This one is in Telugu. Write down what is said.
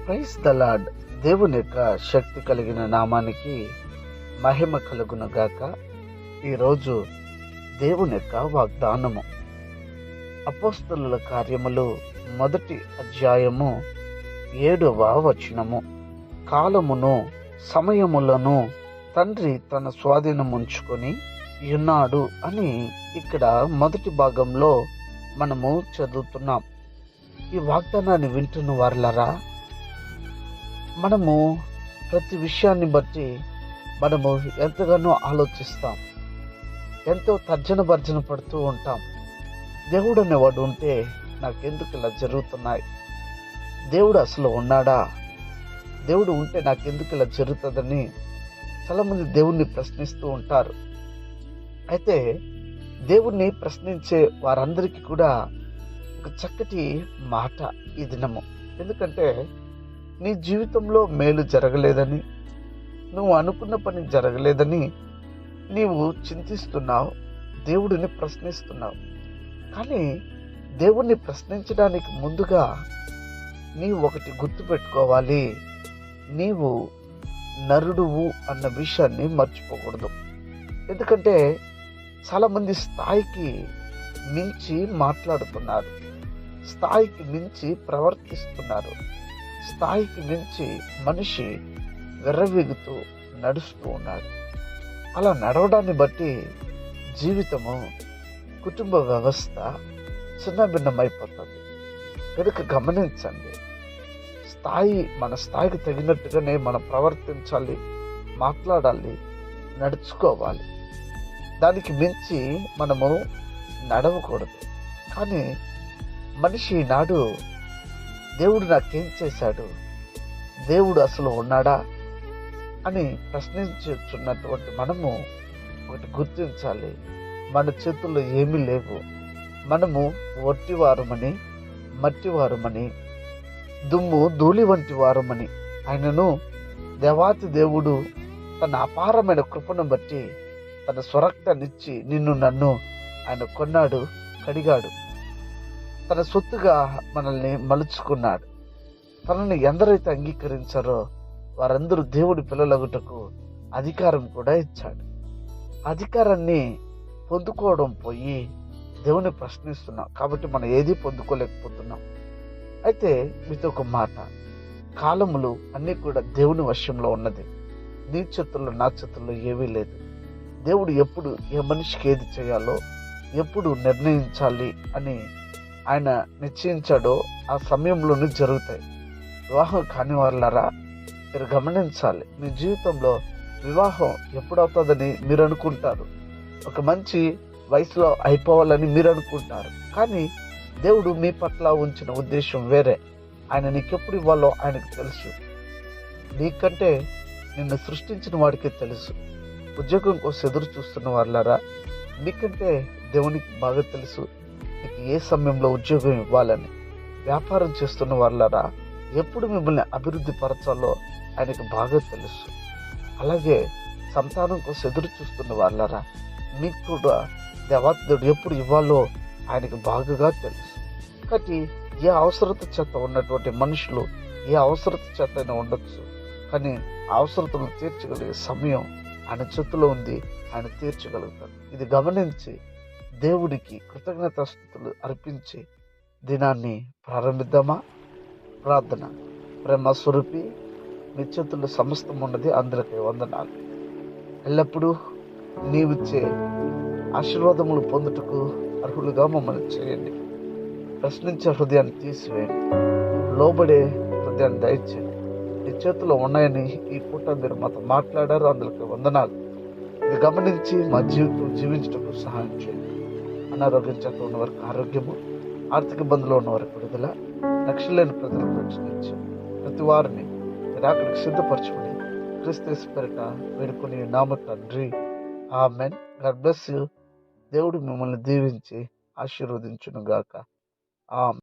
Praise the lord. దేవుని యొక్క శక్తి కలిగిన నామానికి మహిమ కలుగును గాక. ఈరోజు దేవుని యొక్క వాగ్దానము అపోస్తలుల కార్యములు 1వ అధ్యాయము 7వ వచనము. కాలమును సమయములను తండ్రి తన స్వాధీనముంచుకొని ఉన్నాడు అని ఇక్కడ మొదటి భాగంలో మనము చదువుతున్నాం. ఈ వాగ్దానాన్ని వింటున్న వారలారా, మనము ప్రతి విషయాన్ని బట్టి మనము ఎంతగానో ఆలోచిస్తాం, ఎంతో తర్జన భర్జన పడుతూ ఉంటాం. దేవుడు అనేవాడు ఉంటే నాకెందుకు ఇలా జరుగుతున్నాయి, దేవుడు అసలు ఉన్నాడా, దేవుడు ఉంటే నాకెందుకు ఇలా జరుగుతుందని చాలామంది దేవుణ్ణి ప్రశ్నిస్తూ ఉంటారు. అయితే దేవుణ్ణి ప్రశ్నించే వారందరికీ కూడా ఒక చక్కటి మాట ఈ దినము. ఎందుకంటే నీ జీవితంలో మేలు జరగలేదని, నువ్వు అనుకున్న పని జరగలేదని నీవు చింతిస్తున్నావు, దేవుడిని ప్రశ్నిస్తున్నావు. కానీ దేవుణ్ణి ప్రశ్నించడానికి ముందుగా నీవు ఒకటి గుర్తుపెట్టుకోవాలి, నీవు నరుడువు అన్న విషయాన్ని మర్చిపోకూడదు. ఎందుకంటే చాలామంది స్థాయికి మించి మాట్లాడుతున్నారు, స్థాయికి మించి ప్రవర్తిస్తున్నారు, స్థాయికి మించి మనిషి విర్రవీగుతూ నడుస్తూ ఉన్నాడు. అలా నడవడాన్ని బట్టి జీవితము, కుటుంబ వ్యవస్థ చిన్నభిన్నమైపోతుంది. కనుక గమనించండి, మన స్థాయికి తగినట్టుగానే మనం ప్రవర్తించాలి, మాట్లాడాలి, నడుచుకోవాలి. దానికి మించి మనము నడవకూడదు. కానీ మనిషి నాడు దేవుడు నాకేం చేశాడు, దేవుడు అసలు ఉన్నాడా అని ప్రశ్నించున్నటువంటి మనము ఒకటి గుర్తించాలి, మన చేతుల్లో ఏమీ లేవు. మనము వట్టివారమని, మట్టివారమని, దుమ్ము ధూళి వంటి వారమని. ఆయనను దేవాతి దేవుడు తన అపారమైన కృపను బట్టి తన స్వరక్తాన్నిచ్చి నిన్ను నన్ను ఆయన కొన్నాడు, కడిగాడు, తన సొత్తుగా మనల్ని మలుచుకున్నాడు. తనని ఎందరైతే అంగీకరించారో వారందరూ దేవుడి పిల్లలగుటకు అధికారం కూడా ఇచ్చాడు. అధికారాన్ని పొందుకోవడం పోయి దేవుని ప్రశ్నిస్తున్నాం. కాబట్టి మనం ఏది పొందుకోలేకపోతున్నాం. అయితే మీతో ఒక మాట, కాలములు అన్నీ కూడా దేవుని వశంలో ఉన్నది. నీ చేతుల్లో నా చేతుల్లో ఏమీ లేదు. దేవుడు ఎప్పుడు ఏ మనిషికి ఏది చేయాలో, ఎప్పుడు నిర్ణయించాలి అని ఆయన నిశ్చయించాడో ఆ సమయంలోనే జరుగుతాయి. వివాహం కాని వాళ్ళారా, మీరు గమనించాలి, మీ జీవితంలో వివాహం ఎప్పుడవుతుందని మీరు అనుకుంటారు, ఒక మంచి వయసులో అయిపోవాలని మీరు అనుకుంటారు. కానీ దేవుడు మీ పట్ల ఉంచిన ఉద్దేశం వేరే. ఆయన నీకెప్పుడు ఇవ్వాలో ఆయనకు తెలుసు. నీకంటే నిన్ను సృష్టించిన వాడికి తెలుసు. ఉద్యోగం కోసం ఎదురు చూస్తున్న వాళ్ళారా, మీకంటే దేవునికి బాగా తెలుసు మీకు ఏ సమయంలో ఉద్యోగం ఇవ్వాలని. వ్యాపారం చేస్తున్న వాళ్ళారా, ఎప్పుడు మిమ్మల్ని అభివృద్ధి పరచాలో ఆయనకు బాగా తెలుసు. అలాగే సంతానం కోసం ఎదురు చూస్తున్న వాళ్ళారా, మీకు కూడా దేవాదేవుడు ఎప్పుడు ఇవ్వాలో ఆయనకు బాగా తెలుసు. కాబట్టి ఏ అవసరత చేత ఉన్నటువంటి మనుషులు ఏ అవసరత చేత అయినా ఉండొచ్చు, కానీ అవసరతను తీర్చగలిగే సమయం ఆయన చేతిలో ఉంది, ఆయన తీర్చగలుగుతాడు. ఇది గమనించి దేవుడికి కృతజ్ఞతాస్తుతులు అర్పించి దినాన్ని ప్రారంభిద్దామా? ప్రార్థన. ప్రేమ స్వరూపి, మీ చేతుల్లో సమస్తం ఉన్నది, అందరికీ వందనాలు. ఎల్లప్పుడూ నీవిచ్చే ఆశీర్వాదములు పొందుటకు అర్హులుగా మమ్మల్ని చేయండి. ప్రశ్నించే హృదయాన్ని తీసివేయండి, లోబడే హృదయాన్ని దయచేయండి. నీ చేతిలో ఉన్నాయని ఈ పూట మీరు మాతో మాట్లాడారు, అందులోకి వందనాలు. ఇది గమనించి మా జీవితం జీవించటకు సహాయం చేయండి. అనారోగ్యం చేత ఉన్న వారికి ఆరోగ్యము, ఆర్థిక ఇబ్బందులో ఉన్న వారికి విడుదల, లక్ష్యలేని ప్రజలకు రక్షించి ప్రతి వారిని మీరు అక్కడికి సిద్ధపరచుకుని క్రీస్తు పేరిట వేడుకొని నామ తండ్రి, ఆమెన్. God bless you. దేవుడు మిమ్మల్ని దీవించి ఆశీర్వదించును గాక. ఆమెన్.